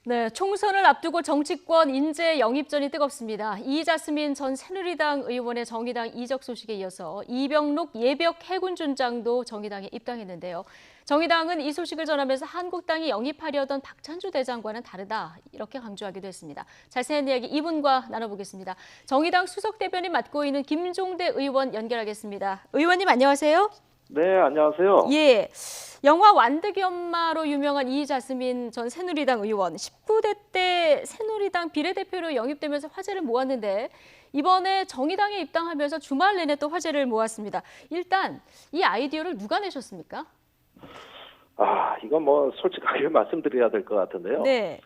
네, 총선을 앞두고 정치권 인재 영입전이 뜨겁습니다. 이자스민 전 새누리당 의원의 정의당 이적 소식에 이어서 이병록 예벽 해군준장도 정의당에 입당했는데요. 정의당은 이 소식을 전하면서 한국당이 영입하려던 박찬주 대장과는 다르다 이렇게 강조하기도 했습니다. 자세한 이야기 이분과 나눠보겠습니다. 정의당 수석대변인 맡고 있는 김종대 의원 연결하겠습니다. 의원님 안녕하세요. 네, 안녕하세요. 예, 영화 완득이 엄마로 유명한 이자스민 전 새누리당 의원 19대 때 새누리당 비례대표로 영입되면서 화제를 모았는데 이번에 정의당에 입당하면서 주말 내내 또 화제를 모았습니다. 일단 이 아이디어를 누가 내셨습니까? 이건 뭐 솔직하게 말씀드려야 될 것 같은데요. 네,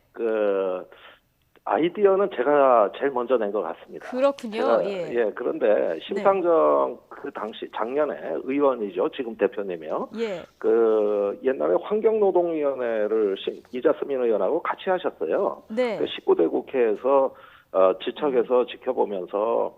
아이디어는 제가 제일 먼저 낸 것 같습니다. 그렇군요. 예, 그런데 심상정 그 당시 작년에 의원이죠. 지금 대표님이요. 예, 옛날에 환경노동위원회를 이자스민 의원하고 같이 하셨어요. 네, 19대 국회에서 지척에서 지켜보면서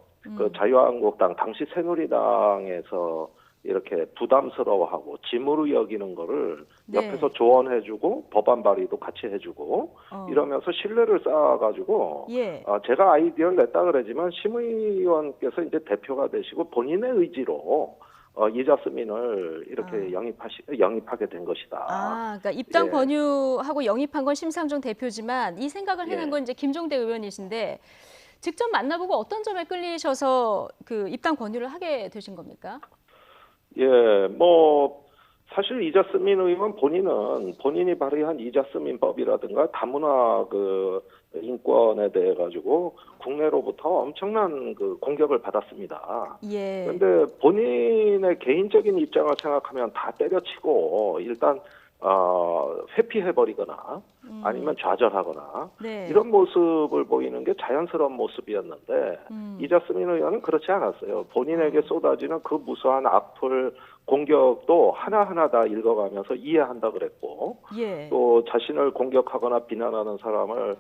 자유한국당 당시 새누리당에서 이렇게 부담스러워하고 짐으로 여기는 거를 네. 옆에서 조언해주고 법안 발의도 같이 해주고 이러면서 신뢰를 쌓아가지고 예. 제가 아이디어를 냈다 그러지만 심의위원께서 이제 대표가 되시고 본인의 의지로 이자스민을 이렇게 영입하게 된 것이다. 그러니까 입당 예. 권유하고 영입한 건 심상정 대표지만 이 생각을 해낸 예. 건 이제 김종대 의원이신데 직접 만나보고 어떤 점에 끌리셔서 그 입당 권유를 하게 되신 겁니까? 사실 이자스민 의원 본인이 발의한 이자스민법이라든가 다문화 인권에 대해 가지고 국내로부터 엄청난 공격을 받았습니다. 예. 그런데 본인의 개인적인 입장을 생각하면 다 때려치고 일단 회피해버리거나 아니면 좌절하거나 네. 이런 모습을 보이는 게 자연스러운 모습이었는데 이자스민 의원은 그렇지 않았어요. 본인에게 쏟아지는 그 무수한 악플 공격도 하나하나 다 읽어가면서 이해한다 그랬고 예. 또 자신을 공격하거나 비난하는 사람을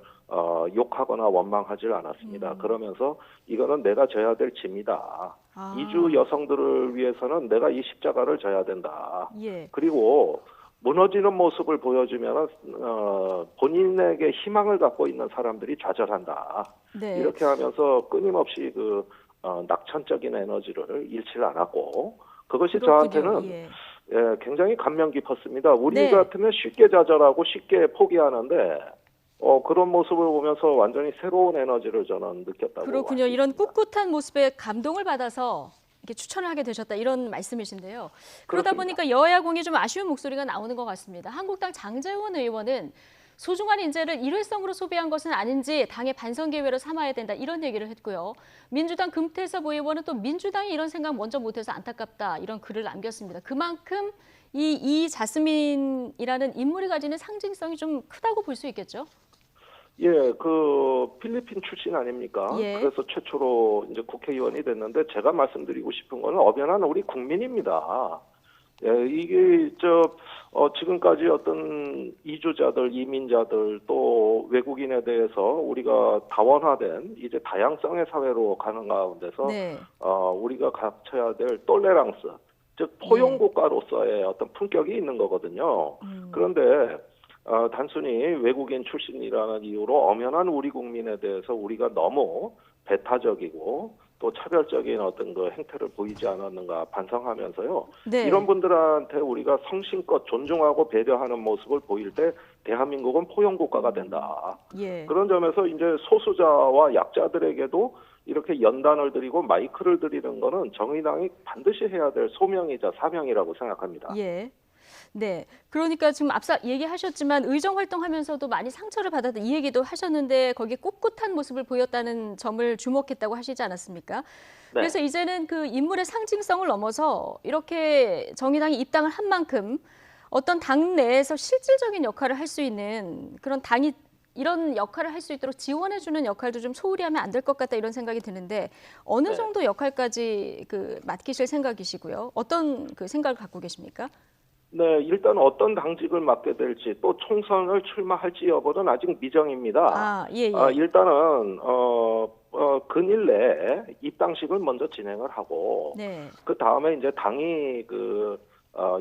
욕하거나 원망하지 않았습니다. 그러면서 이거는 내가 져야 될 짐이다. 이주 여성들을 위해서는 내가 이 십자가를 져야 된다. 예. 그리고 무너지는 모습을 보여주면 본인에게 희망을 갖고 있는 사람들이 좌절한다. 네. 이렇게 하면서 끊임없이 낙천적인 에너지를 잃지 않았고 그것이 그렇군요. 저한테는 굉장히 감명 깊었습니다. 우리 네. 같으면 쉽게 좌절하고 쉽게 포기하는데 그런 모습을 보면서 완전히 새로운 에너지를 저는 느꼈다고. 그렇군요. 이런 꿋꿋한 모습에 감동을 받아서 이렇게 추천을 하게 되셨다 이런 말씀이신데요. 그러다 그렇습니다. 보니까 여야공이 좀 아쉬운 목소리가 나오는 것 같습니다. 한국당 장제원 의원은 소중한 인재를 일회성으로 소비한 것은 아닌지 당의 반성 기회로 삼아야 된다 이런 얘기를 했고요. 민주당 금태섭 의원은 또 민주당이 이런 생각 먼저 못해서 안타깝다 이런 글을 남겼습니다. 그만큼 이 자스민이라는 인물이 가지는 상징성이 좀 크다고 볼 수 있겠죠? 필리핀 출신 아닙니까? 예. 그래서 최초로 이제 국회의원이 됐는데 제가 말씀드리고 싶은 거는 엄연한 우리 국민입니다. 이게 지금까지 어떤 이주자들, 이민자들 또 외국인에 대해서 우리가 다원화된 이제 다양성의 사회로 가는 가운데서 네. 우리가 갖춰야 될 톨레랑스, 즉 포용 국가로서의 어떤 품격이 있는 거거든요. 그런데 단순히 외국인 출신이라는 이유로 엄연한 우리 국민에 대해서 우리가 너무 배타적이고 또 차별적인 어떤 행태를 보이지 않았는가 반성하면서요. 네. 이런 분들한테 우리가 성심껏 존중하고 배려하는 모습을 보일 때 대한민국은 포용 국가가 된다. 예. 그런 점에서 이제 소수자와 약자들에게도 이렇게 연단을 드리고 마이크를 드리는 거는 정의당이 반드시 해야 될 소명이자 사명이라고 생각합니다. 예. 네. 그러니까 지금 앞서 얘기하셨지만 의정 활동하면서도 많이 상처를 받았다 이 얘기도 하셨는데 거기에 꿋꿋한 모습을 보였다는 점을 주목했다고 하시지 않았습니까? 네. 그래서 이제는 그 인물의 상징성을 넘어서 이렇게 정의당이 입당을 한 만큼 어떤 당 내에서 실질적인 역할을 할 수 있는 그런 당이 이런 역할을 할 수 있도록 지원해주는 역할도 좀 소홀히 하면 안 될 것 같다 이런 생각이 드는데 어느 네. 정도 역할까지 맡기실 생각이시고요? 어떤 생각을 갖고 계십니까? 네, 일단 어떤 당직을 맡게 될지 또 총선을 출마할지 여부는 아직 미정입니다. 예. 일단은 근일 내에 입당식을 먼저 진행을 하고 네. 그 다음에 이제 당이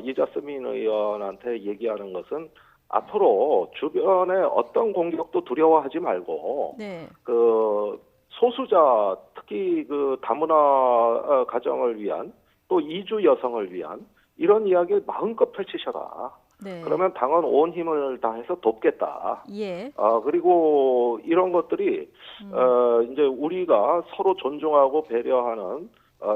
이자스민 의원한테 얘기하는 것은 앞으로 주변에 어떤 공격도 두려워하지 말고 네. 그 소수자 특히 그 다문화 가정을 위한 또 이주 여성을 위한 이런 이야기를 마음껏 펼치셔라. 네. 그러면 당은 온 힘을 다해서 돕겠다. 예. 그리고 이런 것들이 이제 우리가 서로 존중하고 배려하는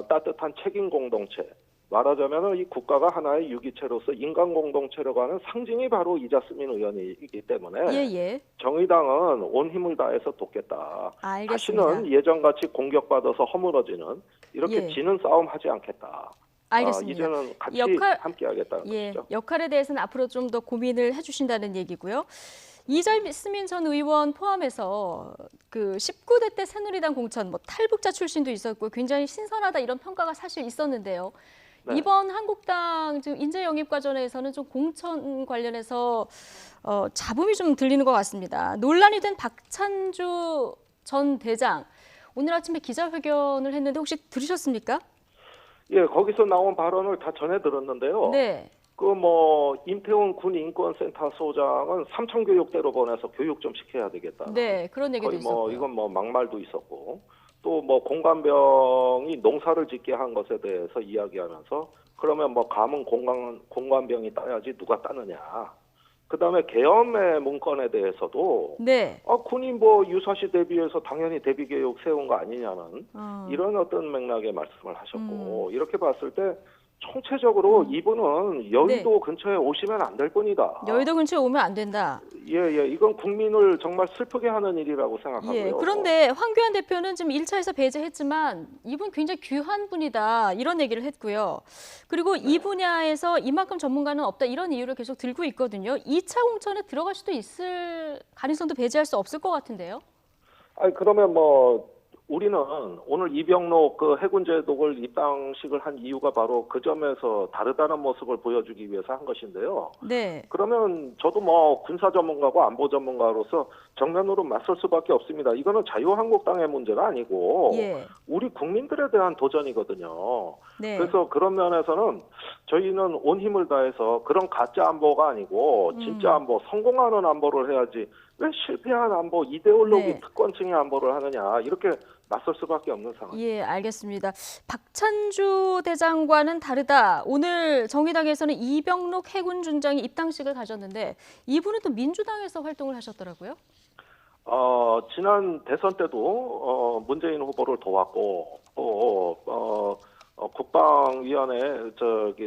따뜻한 책임 공동체. 말하자면 이 국가가 하나의 유기체로서 인간 공동체로 가는 상징이 바로 이자스민 의원이기 때문에 예. 정의당은 온 힘을 다해서 돕겠다. 알겠습니다. 다시는 예전같이 공격받아서 허물어지는 이렇게 예. 지는 싸움 하지 않겠다. 알겠습니다. 이제는 같이 함께하겠다는 예, 것이죠. 역할에 대해서는 앞으로 좀 더 고민을 해주신다는 얘기고요. 이자스민 전 의원 포함해서 그 19대 때 새누리당 공천, 뭐 탈북자 출신도 있었고 굉장히 신선하다 이런 평가가 사실 있었는데요. 네. 이번 한국당 지금 인재 영입 과정에서는 좀 공천 관련해서 잡음이 좀 들리는 것 같습니다. 논란이 된 박찬주 전 대장 오늘 아침에 기자회견을 했는데 혹시 들으셨습니까? 예, 거기서 나온 발언을 다 전해 들었는데요. 네. 그 뭐 임태훈 군 인권센터 소장은 삼청교육대로 보내서 교육 좀 시켜야 되겠다. 네, 그런 얘기도 거의 있었고요. 이건 막말도 있었고 또 뭐 공관병이 농사를 짓게 한 것에 대해서 이야기하면서 그러면 뭐 감은 공관병이 따야지 누가 따느냐. 그다음에 계엄의 문건에 대해서도 네. 군이 뭐 유사시 대비해서 당연히 대비 계획 세운 거 아니냐는 이런 어떤 맥락의 말씀을 하셨고 이렇게 봤을 때 총체적으로 이분은 여의도 근처에 오시면 안 될 뿐이다. 여의도 근처에 오면 안 된다. 예, 이건 국민을 정말 슬프게 하는 일이라고 생각하고요. 예, 그런데 황교안 대표는 지금 1차에서 배제했지만 이분 굉장히 귀한 분이다 이런 얘기를 했고요. 그리고 이 분야에서 이만큼 전문가는 없다 이런 이유를 계속 들고 있거든요. 2차 공천에 들어갈 수도 있을 가능성도 배제할 수 없을 것 같은데요. 그러면 뭐 우리는 오늘 이병록 그 해군제독을 입당식을 한 이유가 바로 그 점에서 다르다는 모습을 보여주기 위해서 한 것인데요. 네. 그러면 저도 뭐 군사 전문가고 안보 전문가로서 정면으로 맞설 수밖에 없습니다. 이거는 자유한국당의 문제가 아니고 예. 우리 국민들에 대한 도전이거든요. 네. 그래서 그런 면에서는 저희는 온 힘을 다해서 그런 가짜 안보가 아니고 진짜 안보, 성공하는 안보를 해야지 왜 실패한 안보, 이데올로기 네. 특권층의 안보를 하느냐 이렇게 맞설 수밖에 없는 상황. 예, 알겠습니다. 박찬주 대장과는 다르다. 오늘 정의당에서는 이병록 해군준장이 입당식을 가졌는데 이분은 또 민주당에서 활동을 하셨더라고요. 지난 대선 때도 문재인 후보를 도왔고 또 국방위원회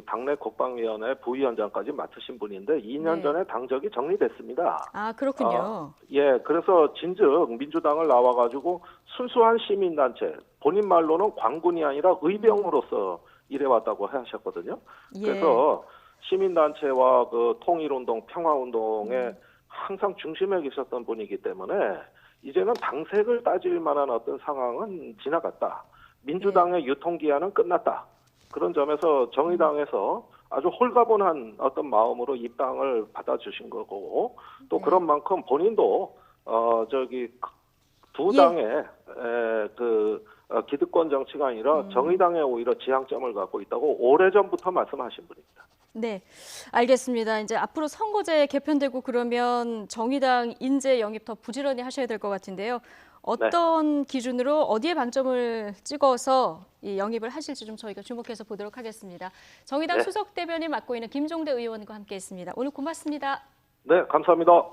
당내 국방위원회 부위원장까지 맡으신 분인데 2년 네. 전에 당적이 정리됐습니다. 아, 그렇군요. 예, 그래서 진즉 민주당을 나와가지고 순수한 시민단체, 본인 말로는 관군이 아니라 의병으로서 일해왔다고 하셨거든요. 예. 그래서 시민단체와 그 통일운동, 평화운동에 항상 중심에 계셨던 분이기 때문에 이제는 당색을 따질 만한 어떤 상황은 지나갔다. 민주당의 유통기한은 끝났다. 그런 점에서 정의당에서 아주 홀가분한 어떤 마음으로 입당을 받아주신 거고 또 그런 만큼 본인도 두 당의 기득권 정치가 아니라 정의당에 오히려 지향점을 갖고 있다고 오래전부터 말씀하신 분입니다. 네, 알겠습니다. 이제 앞으로 선거제 개편되고 그러면 정의당 인재 영입 더 부지런히 하셔야 될 것 같은데요. 어떤 기준으로 어디에 방점을 찍어서 이 영입을 하실지 좀 저희가 주목해서 보도록 하겠습니다. 정의당 수석 대변인 맡고 있는 김종대 의원과 함께했습니다. 오늘 고맙습니다. 네, 감사합니다.